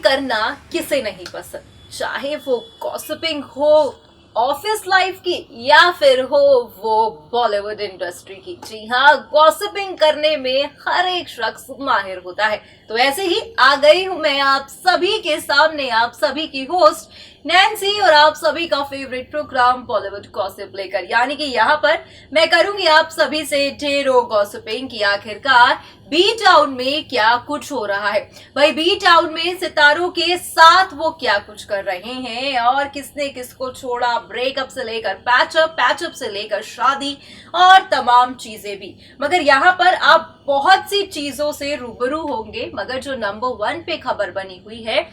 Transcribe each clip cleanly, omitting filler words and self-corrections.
करना किसे नहीं पसंद, चाहे वो गॉसिपिंग हो ऑफिस लाइफ की या फिर हो वो बॉलीवुड इंडस्ट्री की। जी हाँ, गॉसिपिंग करने में हर एक शख्स माहिर होता है। तो ऐसे ही आ गई हूं मैं आप सभी के सामने, आप सभी की होस्ट नैन्सी, और आप सभी का फेवरेट प्रोग्राम बॉलीवुड गॉसिप लेकर। यानी कि यहाँ पर मैं करूंगी आप सभी से ढेरों गॉसिपिंग की आखिरकार बी टाउन में क्या कुछ हो रहा है। भाई बी टाउन में सितारों के साथ वो क्या कुछ कर रहे हैं और किसने किसको छोड़ा, ब्रेकअप से लेकर पैचअप, पैचअप से लेकर शादी और तमाम चीजें भी। मगर यहाँ पर आप बहुत सी चीजों से रूबरू होंगे, मगर जो नंबर 1 पे खबर बनी हुई है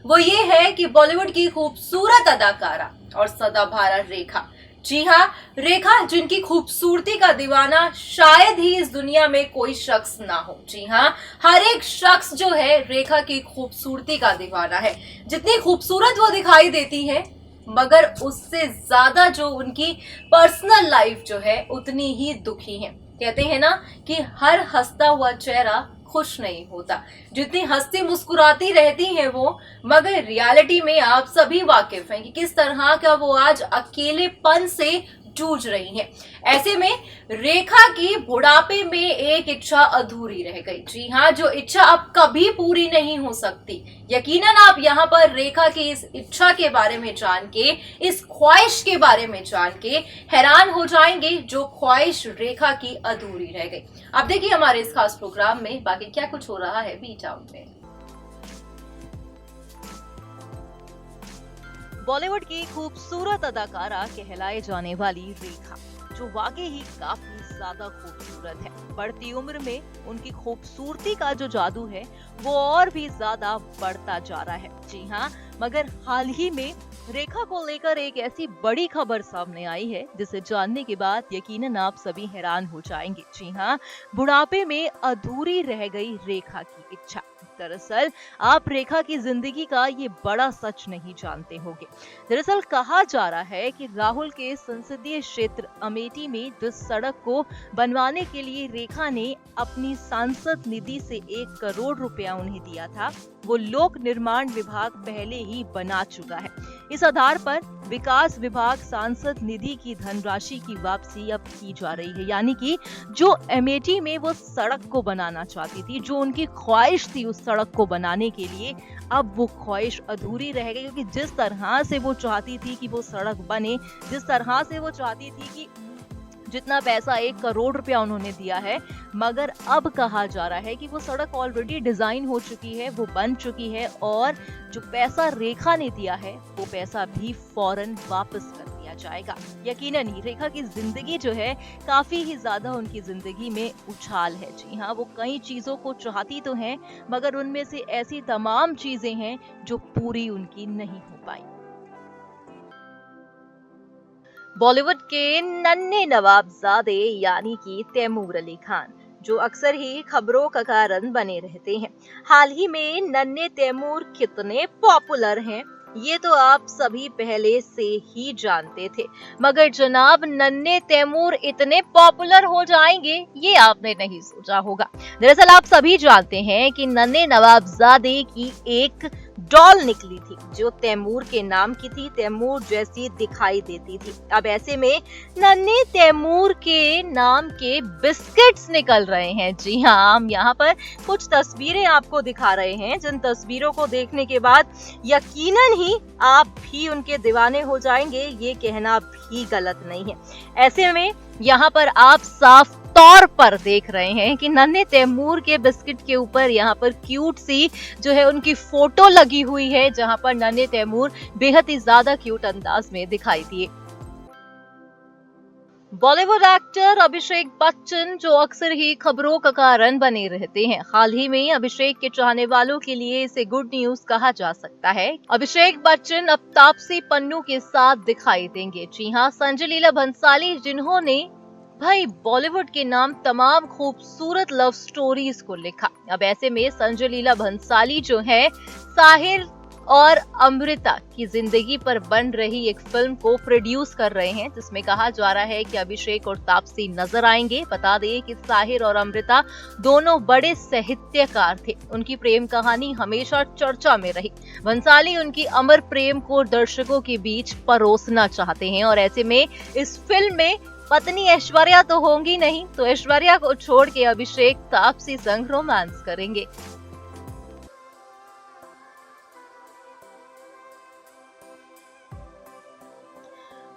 वो ये है कि बॉलीवुड की खूबसूरत अदाकारा और सदाबहार रेखा, जी हाँ रेखा, जिनकी खूबसूरती का दीवाना शायद ही इस दुनिया में कोई शख्स ना हो। जी हाँ, हर एक शख्स जो है रेखा की खूबसूरती का दीवाना है। जितनी खूबसूरत वो दिखाई देती है, मगर उससे ज्यादा जो उनकी पर्सनल लाइफ जो है उतनी ही दुखी है। कहते हैं ना कि हर हंसता हुआ चेहरा खुश नहीं होता। जितनी हंसती मुस्कुराती रहती हैं वो, मगर रियलिटी में आप सभी वाकिफ हैं कि किस तरह का वो आज अकेलेपन से जूझ रही हैं। ऐसे में रेखा की बुढ़ापे में एक इच्छा अधूरी रह गई। जी हाँ, जो इच्छा अब कभी पूरी नहीं हो सकती। यकीनन आप यहाँ पर रेखा की इस इच्छा के बारे में जान के, इस ख्वाहिश के बारे में जान के हैरान हो जाएंगे, जो ख्वाहिश रेखा की अधूरी रह गई। अब देखिए हमारे इस खास प्रोग्राम में बाकी क्या कुछ हो रहा है बी टाउन में। बॉलीवुड की खूबसूरत अदाकारा कहलाए जाने वाली रेखा, जो वाकई ही काफी ज्यादा खूबसूरत है। बढ़ती उम्र में उनकी खूबसूरती का जो जादू है वो और भी ज्यादा बढ़ता जा रहा है। जी हाँ, मगर हाल ही में रेखा को लेकर एक ऐसी बड़ी खबर सामने आई है जिसे जानने के बाद यकीनन आप सभी हैरान हो जाएंगे। जी हाँ, बुढ़ापे में अधूरी रह गई रेखा की इच्छा। दरअसल आप रेखा की जिंदगी का ये बड़ा सच नहीं जानते होंगे। दरअसल कहा जा रहा है कि राहुल के संसदीय क्षेत्र अमेठी में जिस सड़क को बनवाने के लिए रेखा ने अपनी सांसद निधि से 1 करोड़ रुपया उन्हें दिया था, वो लोक निर्माण विभाग पहले ही बना चुका है। इस आधार पर विकास विभाग सांसद निधि की धनराशि की वापसी अब की जा रही है। यानी कि जो अमेठी में वो सड़क को बनाना चाहती थी, जो उनकी ख्वाहिश थी उस सड़क को बनाने के लिए, अब वो ख्वाहिश अधूरी रह गई। क्योंकि जिस तरह से वो चाहती थी कि वो सड़क बने, जिस तरह से वो चाहती थी कि जितना पैसा 1 करोड़ रुपया उन्होंने दिया है, मगर अब कहा जा रहा है कि वो सड़क ऑलरेडी डिजाइन हो चुकी है, वो बन चुकी है, और जो पैसा रेखा ने दिया है वो पैसा भी फौरन वापस कर दिया जाएगा। यकीनन ही रेखा की जिंदगी जो है काफी ही ज्यादा उनकी जिंदगी में उछाल है। जी हाँ, वो कई चीजों को चाहती तो हैं, मगर उनमें से ऐसी तमाम चीजें हैं जो पूरी उनकी नहीं हो पाई। बॉलीवुड के नन्हे नवाबजादे यानी कि तैमूर अली खान, जो अक्सर ही खबरों का कारण बने रहते हैं। हाल ही में नन्हे तैमूर कितने पॉपुलर हैं ये तो आप सभी पहले से ही जानते थे, मगर जनाब नन्हे तैमूर इतने पॉपुलर हो जाएंगे ये आपने नहीं सोचा होगा। दरअसल आप सभी जानते हैं कि नन्हे नवाबजादे की एक डॉल निकली थी जो तैमूर के नाम की थी, तैमूर जैसी दिखाई देती थी। अब ऐसे में नन्हे तैमूर के नाम के बिस्किट्स निकल रहे हैं। जी हाँ, हम यहाँ पर कुछ तस्वीरें आपको दिखा रहे हैं, जिन तस्वीरों को देखने के बाद यकीनन ही आप भी उनके दीवाने हो जाएंगे, ये कहना भी गलत नहीं है। ऐसे में यहाँ पर आप साफ तौर पर देख रहे हैं कि नन्हे तैमूर के बिस्किट के ऊपर यहाँ पर क्यूट सी जो है उनकी फोटो लगी हुई है, जहाँ पर नन्हे तैमूर बेहद ही ज्यादा क्यूट अंदाज में दिखाई दिए। बॉलीवुड एक्टर अभिषेक बच्चन, जो अक्सर ही खबरों का कारण बने रहते हैं, हाल ही में अभिषेक के चाहने वालों के लिए इसे गुड न्यूज कहा जा सकता है। अभिषेक बच्चन अब तापसी पन्नू के साथ दिखाई देंगे। जी हाँ, संजय लीला भंसाली, जिन्होंने भाई बॉलीवुड के नाम तमाम खूबसूरत लव स्टोरीज को लिखा, अब ऐसे में संजय लीला भंसाली जो है साहिर और अमृता की जिंदगी पर बन रही एक फिल्म को प्रोड्यूस कर रहे हैं, जिसमें कहा जा रहा है कि अभिषेक और तापसी नजर आएंगे। बता दें कि साहिर और अमृता दोनों बड़े साहित्यकार थे। उनकी प्रेम कहानी हमेशा चर्चा में रही। भंसाली उनकी अमर प्रेम को दर्शकों के बीच परोसना चाहते हैं और ऐसे में इस फिल्म में पत्नी ऐश्वर्या तो होंगी नहीं, तो ऐश्वर्या को छोड़ के अभिषेक तापसी संग रोमांस करेंगे।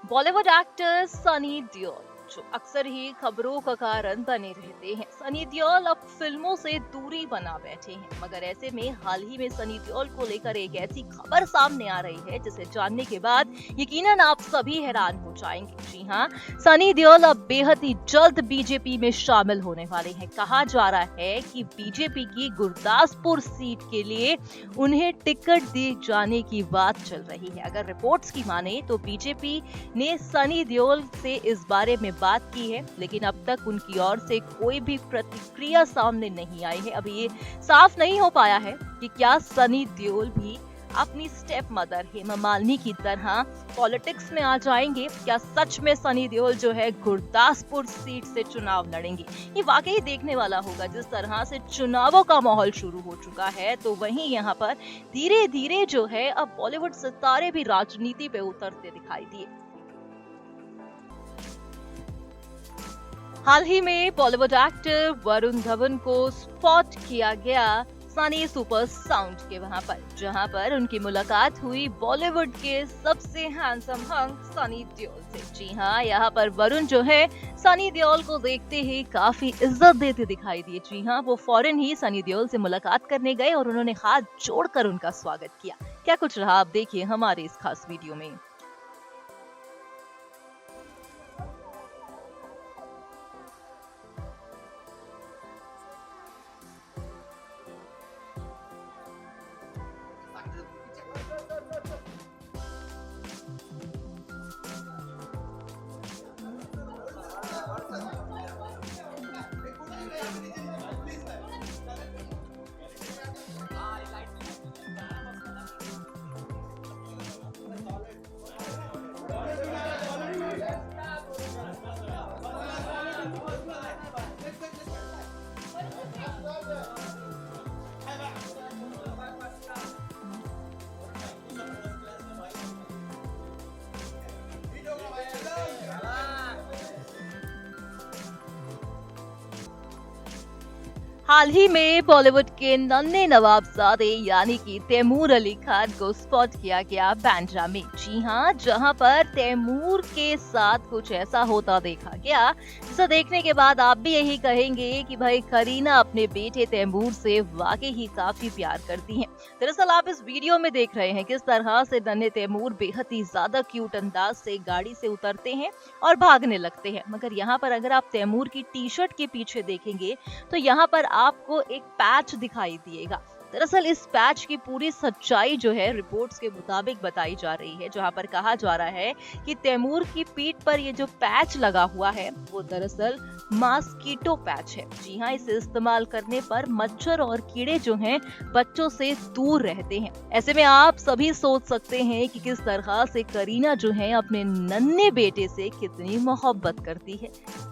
बॉलीवुड एक्टर सनी देओल जो अक्सर ही खबरों का कारण बने रहते हैं। सनी देओल अब फिल्मों से दूरी बना बैठे हैं, मगर ऐसे में हाल ही में सनी देओल को लेकर एक ऐसी खबर सामने आ रही है जिसे जानने के बाद यकीनन आप सभी हैरान हो जाएंगे। जी हाँ, सनी देओल अब बेहद ही जल्द बीजेपी में शामिल होने वाले हैं। कहा जा रहा है कि बीजेपी की गुरदासपुर सीट के लिए उन्हें टिकट दिए जाने की बात चल रही है। अगर रिपोर्ट्स की माने तो बीजेपी ने सनी देओल से इस बारे में बात की है, लेकिन अब तक उनकी ओर से कोई भी प्रतिक्रिया सामने नहीं आई है। अभी ये साफ नहीं हो पाया है कि क्या सनी देओल भी अपनी स्टेप मदर हेमा मालिनी की तरह पॉलिटिक्स में आ जाएंगे। क्या सच में सनी देओल जो है गुरदासपुर सीट से चुनाव लड़ेंगे? ये वाकई देखने वाला होगा। जिस तरह से चुनावों का माहौल शुरू हो चुका है, तो वहीं यहाँ पर धीरे धीरे जो है अब बॉलीवुड सितारे भी राजनीति पे उतरते दिखाई दिए। हाल ही में बॉलीवुड एक्टर वरुण धवन को स्पॉट किया गया सनी सुपर साउंड के वहां पर, जहां पर उनकी मुलाकात हुई बॉलीवुड के सबसे हैंडसम हंक सनी देओल से। जी हाँ, यहाँ पर वरुण जो है सनी देओल को देखते ही काफी इज्जत देते दिखाई दिए। जी हाँ, वो फौरन ही सनी देओल से मुलाकात करने गए और उन्होंने हाथ जोड़कर उनका स्वागत किया। क्या कुछ रहा आप देखिए हमारे इस खास वीडियो में। हाल ही में बॉलीवुड के नन्हे नवाबजादे यानी कि तैमूर अली खान को स्पॉट किया गया बांद्रा में। जी हाँ, जहां पर तैमूर के साथ कुछ ऐसा होता देखा गया जिसे देखने के बाद आप भी यही कहेंगे कि भाई करीना अपने बेटे तैमूर से वाकई ही काफी प्यार करती हैं। दरअसल आप इस वीडियो में देख रहे हैं किस तरह से नन्हे तैमूर बेहद ही ज्यादा क्यूट अंदाज से गाड़ी से उतरते हैं और भागने लगते हैं। मगर यहाँ पर अगर आप तैमूर की टी शर्ट के पीछे देखेंगे तो यहाँ पर आपको एक पैच दिखाई दिएगा। दरअसल इस पैच की पूरी सच्चाई जो है रिपोर्ट्स के मुताबिक बताई जा रही है, जहां पर कहा जा रहा है कि तैमूर की पीठ पर ये जो पैच लगा हुआ है वो दरअसल मॉस्किटो पैच है। जी हाँ, इसे इस्तेमाल करने पर मच्छर और कीड़े जो हैं बच्चों से दूर रहते हैं। ऐसे में आप सभी सोच सकते हैं कि किस तरह से करीना जो है अपने नन्हे बेटे से कितनी मोहब्बत करती है।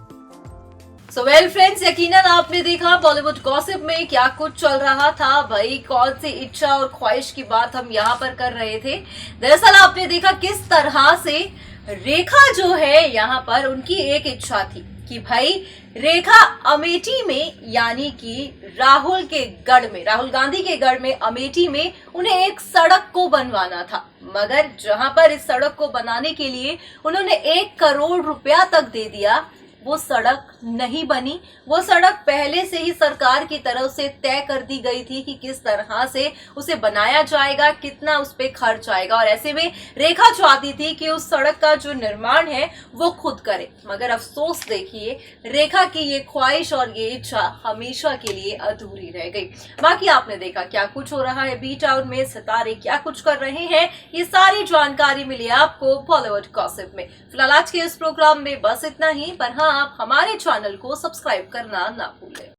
सो वेल फ्रेंड्स, यकीनन आपने देखा बॉलीवुड गॉसिप में क्या कुछ चल रहा था। भाई कौन सी इच्छा और ख्वाहिश की बात हम यहाँ पर कर रहे थे। दरअसल आपने देखा किस तरह से रेखा जो है यहाँ पर उनकी एक इच्छा थी कि भाई रेखा अमेठी में यानी कि राहुल गांधी के गढ़ में अमेठी में उन्हें एक सड़क को बनवाना था। मगर जहां पर इस सड़क को बनाने के लिए उन्होंने 1 करोड़ रुपया तक दे दिया, वो सड़क नहीं बनी। वो सड़क पहले से ही सरकार की तरफ से तय कर दी गई थी कि किस तरह से उसे बनाया जाएगा, कितना उस पे खर्च आएगा। और ऐसे में रेखा चाहती थी कि उस सड़क का जो निर्माण है वो खुद करे। मगर अफसोस देखिए, रेखा की ये ख्वाहिश और ये इच्छा हमेशा के लिए अधूरी रह गई। बाकी आपने देखा क्या कुछ हो रहा है बी टाउन में, सितारे क्या कुछ कर रहे हैं, ये सारी जानकारी मिली आपको बॉलीवुड गॉसिप में। फिलहाल आज के इस प्रोग्राम में बस इतना ही, पर हाँ, आप हमारे चैनल को सब्सक्राइब करना ना भूलें।